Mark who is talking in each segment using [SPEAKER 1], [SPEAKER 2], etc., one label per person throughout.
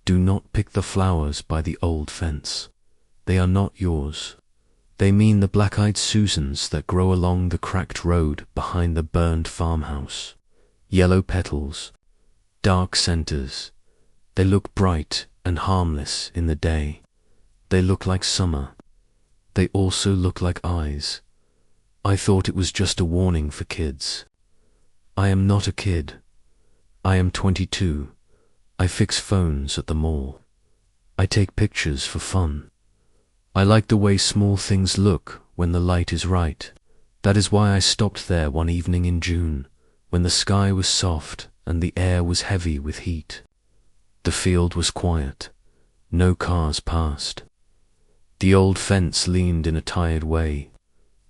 [SPEAKER 1] Do not pick the flowers by the old fence. They are not yours. They mean the black-eyed Susans that grow along the cracked road behind the burned farmhouse. Yellow petals, dark centers. They look bright and harmless in the day. They look like summer. They also look like eyes. I thought it was just a warning for kids. I am not a kid. I am 22. I fix phones at the mall. I take pictures for fun. I like the way small things look when the light is right. That is why I stopped there one evening in June, when the sky was soft and the air was heavy with heat. The field was quiet. No cars passed. The old fence leaned in a tired way.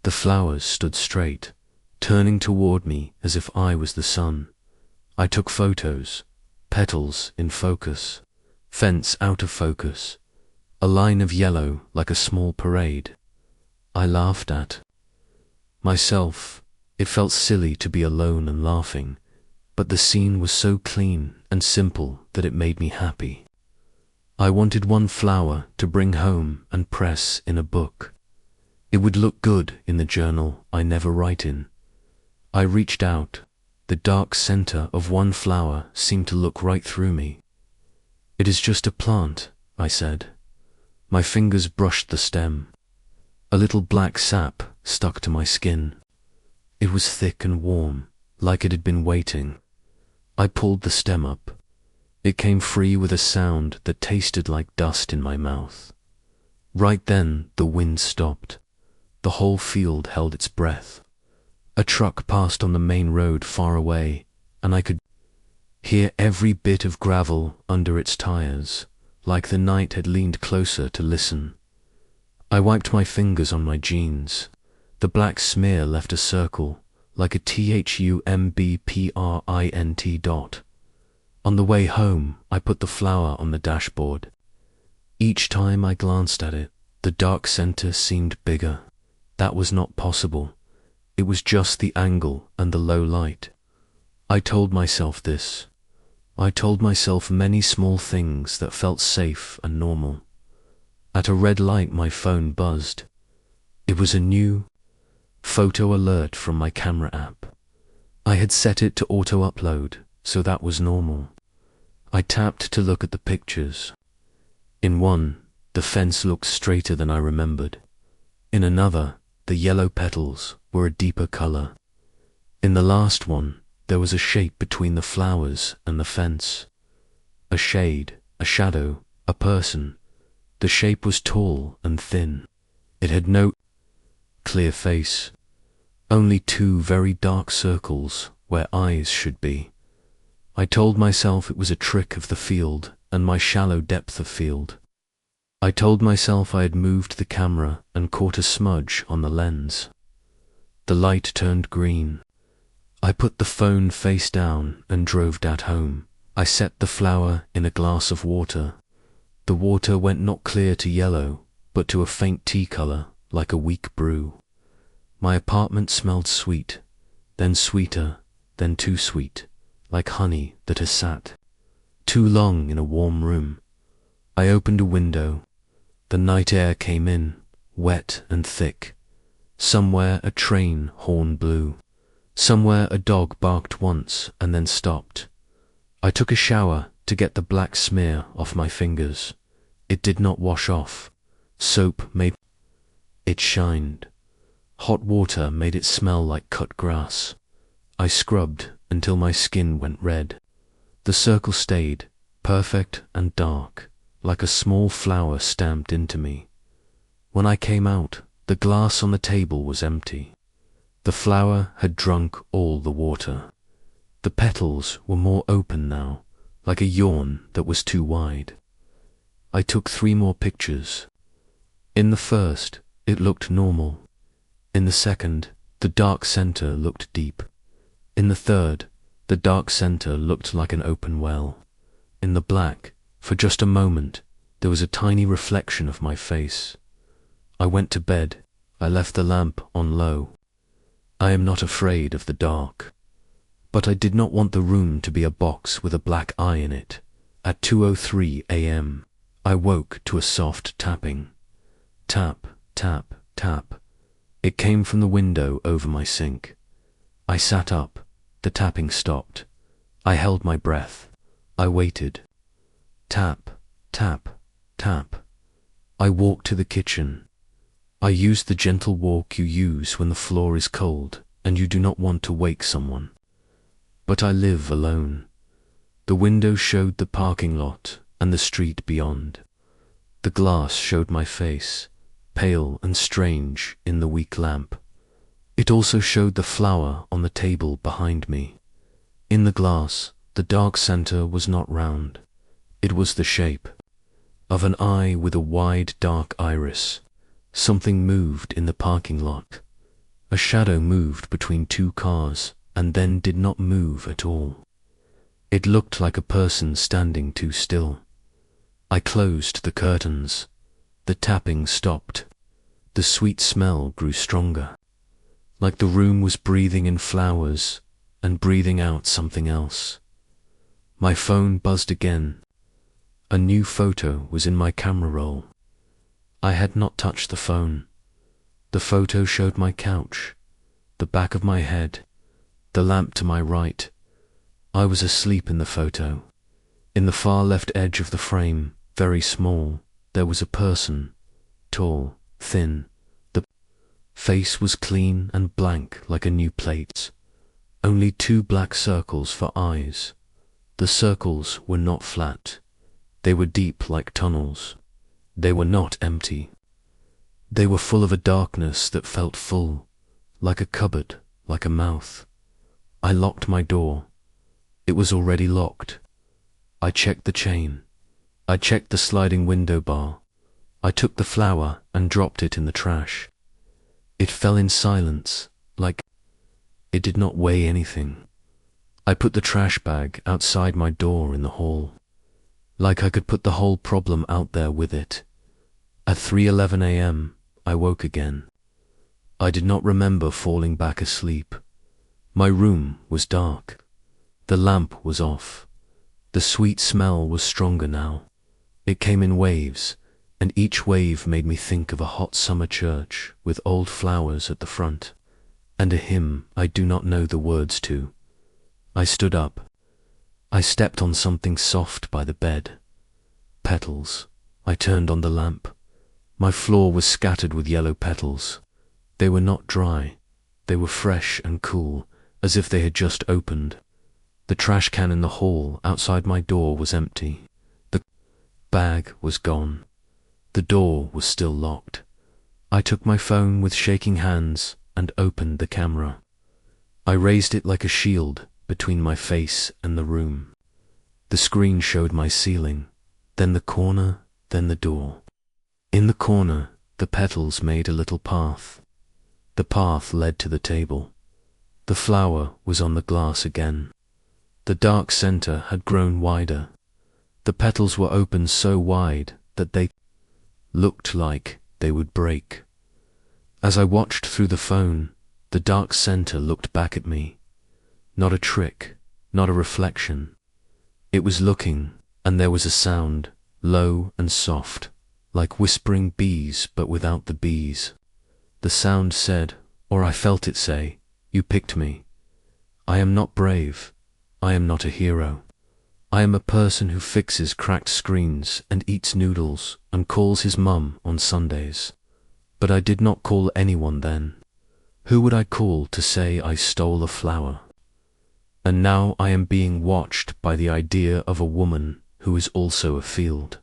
[SPEAKER 1] The flowers stood straight, turning toward me as if I was the sun. I took photos, petals in focus, fence out of focus, a line of yellow like a small parade. I laughed at myself. It felt silly to be alone and laughing, but the scene was so clean and simple that it made me happy. I wanted one flower to bring home and press in a book. It would look good in the journal I never write in. I reached out. The dark center of one flower seemed to look right through me. "It is just a plant," I said. My fingers brushed the stem. A little black sap stuck to my skin. It was thick and warm, like it had been waiting. I pulled the stem up. It came free with a sound that tasted like dust in my mouth. Right then, the wind stopped. The whole field held its breath. A truck passed on the main road far away, and I could hear every bit of gravel under its tires, like the night had leaned closer to listen. I wiped my fingers on my jeans. The black smear left a circle, like a THUMBPRINT dot. On the way home, I put the flower on the dashboard. Each time I glanced at it, the dark center seemed bigger. That was not possible. It was just the angle and the low light. I told myself this. I told myself many small things that felt safe and normal. At a red light, my phone buzzed. It was a new photo alert from my camera app. I had set it to auto-upload, so that was normal. I tapped to look at the pictures. In one, the fence looked straighter than I remembered. In another, the yellow petals were a deeper color. In the last one, there was a shape between the flowers and the fence. A shade, a shadow, a person. The shape was tall and thin. It had no clear face. Only two very dark circles where eyes should be. I told myself it was a trick of the field and my shallow depth of field. I told myself I had moved the camera and caught a smudge on the lens. The light turned green. I put the phone face down and drove Dad home. I set the flower in a glass of water. The water went not clear to yellow, but to a faint tea color, like a weak brew. My apartment smelled sweet, then sweeter, then too sweet, like honey that has sat too long in a warm room. I opened a window. The night air came in, wet and thick. Somewhere a train horn blew. Somewhere a dog barked once and then stopped. I took a shower to get the black smear off my fingers. It did not wash off. Soap made it shined. Hot water made it smell like cut grass. I scrubbed until my skin went red. The circle stayed, perfect and dark, like a small flower stamped into me. When I came out, the glass on the table was empty. The flower had drunk all the water. The petals were more open now, like a yawn that was too wide. I took 3 more pictures. In the first, it looked normal. In the second, the dark center looked deep. In the third, the dark center looked like an open well. In the black, for just a moment, there was a tiny reflection of my face. I went to bed. I left the lamp on low. I am not afraid of the dark. But I did not want the room to be a box with a black eye in it, At 2:03 a.m., I woke to a soft tapping. Tap, tap, tap. It came from the window over my sink. I sat up. The tapping stopped. I held my breath. I waited. Tap, tap, tap. I walked to the kitchen. I used the gentle walk you use when the floor is cold and you do not want to wake someone. But I live alone. The window showed the parking lot and the street beyond. The glass showed my face, pale and strange in the weak lamp. It also showed the flower on the table behind me. In the glass, the dark center was not round. It was the shape of an eye with a wide dark iris. Something moved in the parking lot. A shadow moved between two cars and then did not move at all. It looked like a person standing too still. I closed the curtains. The tapping stopped. The sweet smell grew stronger, like the room was breathing in flowers and breathing out something else. My phone buzzed again. A new photo was in my camera roll. I had not touched the phone. The photo showed my couch, the back of my head, the lamp to my right. I was asleep in the photo. In the far left edge of the frame, very small, there was a person, tall, thin. The face was clean and blank like a new plate. Only two black circles for eyes. The circles were not flat. They were deep like tunnels. They were not empty. They were full of a darkness that felt full, like a cupboard, like a mouth. I locked my door. It was already locked. I checked the chain. I checked the sliding window bar. I took the flower and dropped it in the trash. It fell in silence, like it did not weigh anything. I put the trash bag outside my door in the hall, like I could put the whole problem out there with it. At 3:11 a.m., I woke again. I did not remember falling back asleep. My room was dark. The lamp was off. The sweet smell was stronger now. It came in waves, and each wave made me think of a hot summer church with old flowers at the front, and a hymn I do not know the words to. I stood up. I stepped on something soft by the bed. Petals. I turned on the lamp. My floor was scattered with yellow petals. They were not dry. They were fresh and cool, as if they had just opened. The trash can in the hall outside my door was empty. The bag was gone. The door was still locked. I took my phone with shaking hands and opened the camera. I raised it like a shield between my face and the room. The screen showed my ceiling, then the corner, then the door. In the corner, the petals made a little path. The path led to the table. The flower was on the glass again. The dark center had grown wider. The petals were open so wide that they looked like they would break. As I watched through the phone, the dark center looked back at me. Not a trick, not a reflection. It was looking, and there was a sound, low and soft, like whispering bees but without the bees. The sound said, or I felt it say, "You picked me. I am not brave. I am not a hero. I am a person who fixes cracked screens and eats noodles and calls his mum on Sundays." But I did not call anyone then. Who would I call to say I stole a flower? And now I am being watched by the idea of a woman who is also a field.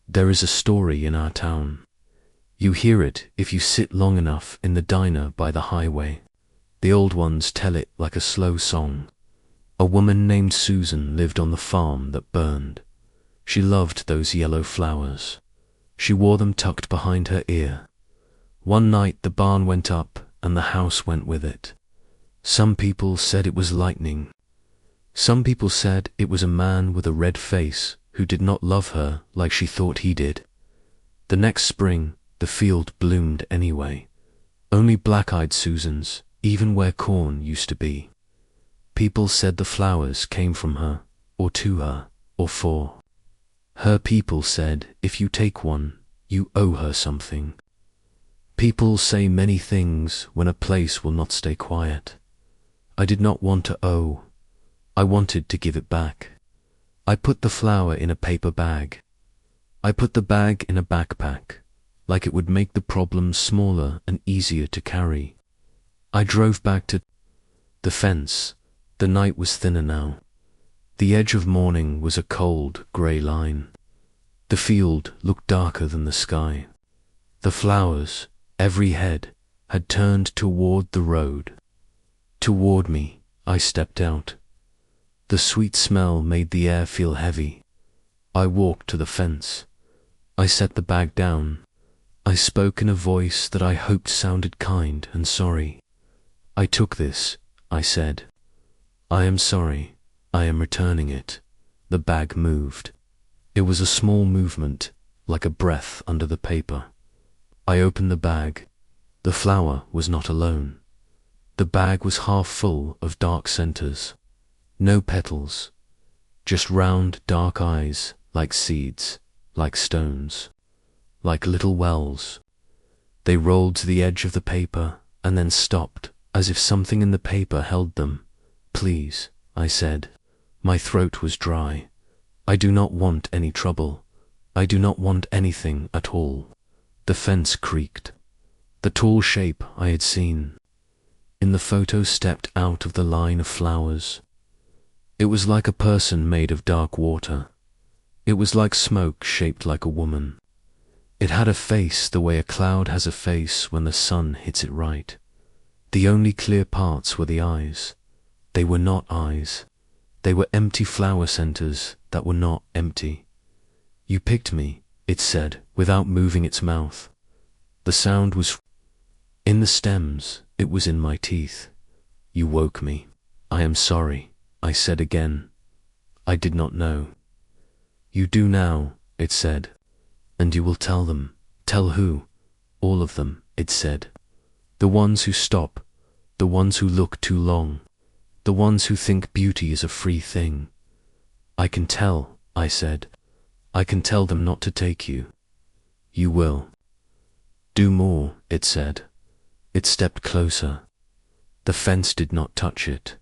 [SPEAKER 1] There is a story in our town. You hear it if you sit long enough in the diner by the highway. The old ones tell it like a slow song. A woman named Susan lived on the farm that burned. She loved those yellow flowers. She wore them tucked behind her ear. One night the barn went up and the house went with it. Some people said it was lightning. Some people said it was a man with a red face who did not love her like she thought he did. The next spring, the field bloomed anyway. Only black-eyed Susans, even where corn used to be. People said the flowers came from her, or to her, or for Her people said, if you take one, you owe her something. People say many things when a place will not stay quiet. I did not want to owe. I wanted to give it back. I put the flower in a paper bag. I put the bag in a backpack, like it would make the problem smaller and easier to carry. I drove back to the fence. The night was thinner now. The edge of morning was a cold, grey line. The field looked darker than the sky. The flowers, every head, had turned toward the road. Toward me, I stepped out. The sweet smell made the air feel heavy. I walked to the fence. I set the bag down. I spoke in a voice that I hoped sounded kind and sorry. I took this, I said. I am sorry. I am returning it. The bag moved. It was a small movement, like a breath under the paper. I opened the bag. The flower was not alone. The bag was half full of dark centers. No petals, just round, dark eyes, like seeds, like stones, like little wells. They rolled to the edge of the paper and then stopped, as if something in the paper held them. Please, I said. My throat was dry. I do not want any trouble. I do not want anything at all. The fence creaked. The tall shape I had seen in the photo stepped out of the line of flowers. It was like a person made of dark water. It was like smoke shaped like a woman. It had a face the way a cloud has a face when the sun hits it right. The only clear parts were the eyes. They were not eyes. They were empty flower centers that were not empty. You picked me, it said, without moving its mouth. The sound was in the stems. It was in my teeth. You woke me. I am sorry, I said again. I did not know. You do now, it said. And you will tell them. Tell who? All of them, it said. The ones who stop. The ones who look too long. The ones who think beauty is a free thing. I can tell, I said. I can tell them not to take you. You will. Do more, it said. It stepped closer. The fence did not touch it.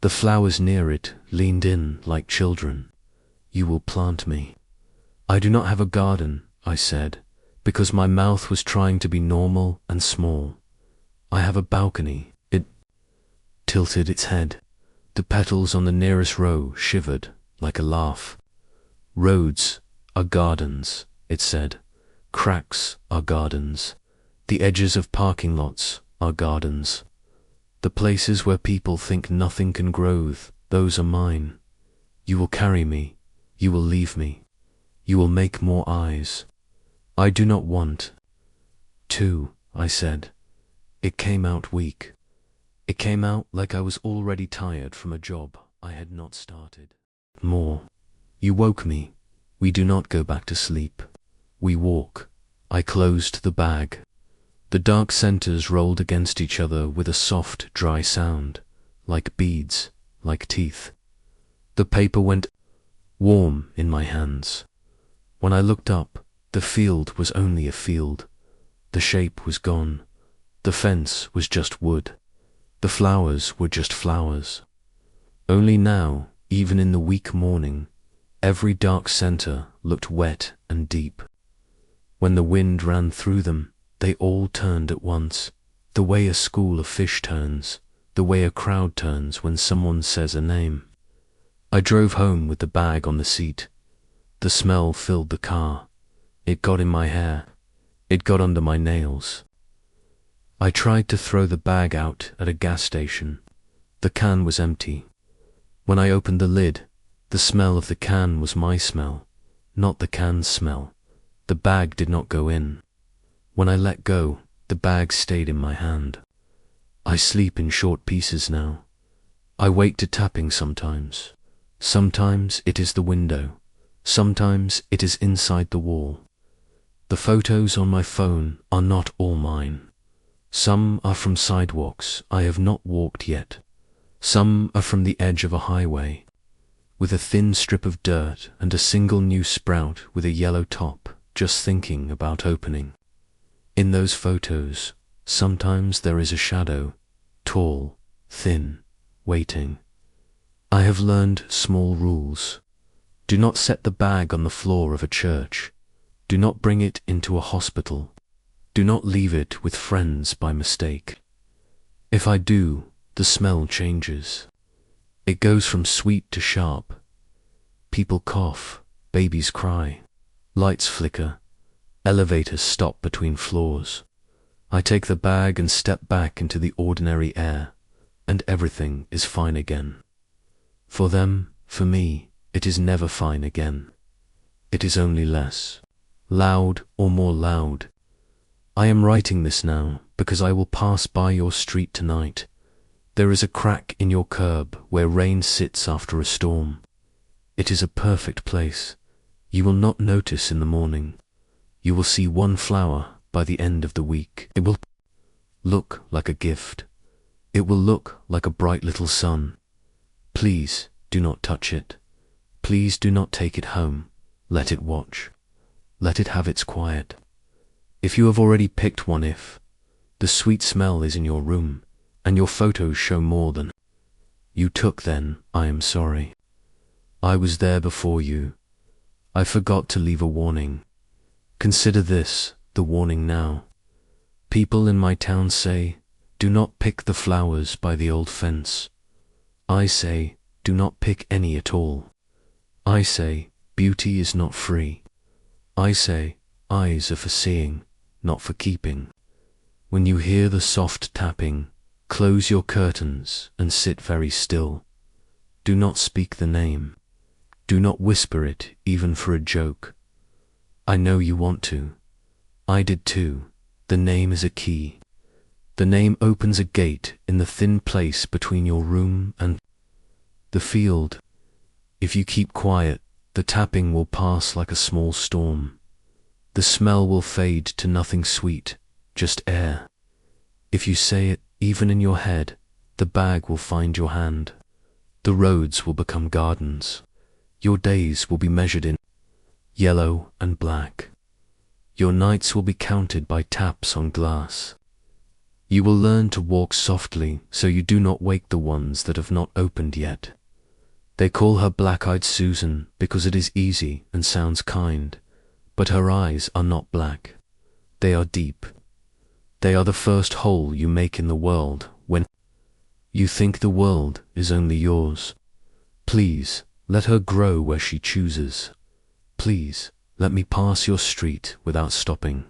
[SPEAKER 1] The flowers near it leaned in like children. You will plant me. I do not have a garden, I said, because my mouth was trying to be normal and small. I have a balcony. It tilted its head. The petals on the nearest row shivered like a laugh. Roads are gardens, it said. Cracks are gardens. The edges of parking lots are gardens. The places where people think nothing can grow, those are mine. You will carry me. You will leave me. You will make more eyes. I do not want to, I said. It came out weak. It came out like I was already tired from a job I had not started. More. You woke me. We do not go back to sleep. We walk. I closed the bag. The dark centers rolled against each other with a soft, dry sound, like beads, like teeth. The paper went warm in my hands. When I looked up, the field was only a field. The shape was gone. The fence was just wood. The flowers were just flowers. Only now, even in the weak morning, every dark center looked wet and deep. When the wind ran through them, they all turned at once, the way a school of fish turns, the way a crowd turns when someone says a name. I drove home with the bag on the seat. The smell filled the car. It got in my hair. It got under my nails. I tried to throw the bag out at a gas station. The can was empty. When I opened the lid, the smell of the can was my smell, not the can's smell. The bag did not go in. When I let go, the bag stayed in my hand. I sleep in short pieces now. I wake to tapping sometimes. Sometimes it is the window. Sometimes it is inside the wall. The photos on my phone are not all mine. Some are from sidewalks I have not walked yet. Some are from the edge of a highway. with a thin strip of dirt and a single new sprout with a yellow top, just thinking about opening. In those photos, sometimes there is a shadow, tall, thin, waiting. I have learned small rules. Do not set the bag on the floor of a church. Do not bring it into a hospital. Do not leave it with friends by mistake. If I do, the smell changes. It goes from sweet to sharp. People cough, babies cry, lights flicker, elevators stop between floors. I take the bag and step back into the ordinary air, and everything is fine again. For them, for me, it is never fine again. It is only less. Loud or more loud. I am writing this now because I will pass by your street tonight. There is a crack in your curb where rain sits after a storm. It is a perfect place. You will not notice in the morning. You will see one flower by the end of the week. It will look like a gift. It will look like a bright little sun. Please do not touch it. Please do not take it home. Let it watch. Let it have its quiet. If you have already picked one, if the sweet smell is in your room, and your photos show more than you took, then I am sorry. I was there before you. I forgot to leave a warning. Consider this the warning now. People in my town say, do not pick the flowers by the old fence. I say, do not pick any at all. I say, beauty is not free. I say, eyes are for seeing, not for keeping. When you hear the soft tapping, close your curtains and sit very still. Do not speak the name. Do not whisper it even for a joke. I know you want to. I did too. The name is a key. The name opens a gate in the thin place between your room and the field. If you keep quiet, the tapping will pass like a small storm. The smell will fade to nothing sweet, just air. If you say it, even in your head, the bag will find your hand. The roads will become gardens. Your days will be measured in yellow and black. Your nights will be counted by taps on glass. You will learn to walk softly so you do not wake the ones that have not opened yet. They call her Black-Eyed Susan because it is easy and sounds kind, but her eyes are not black. They are deep. They are the first hole you make in the world when you think the world is only yours. Please, let her grow where she chooses. Please, let me pass your street without stopping.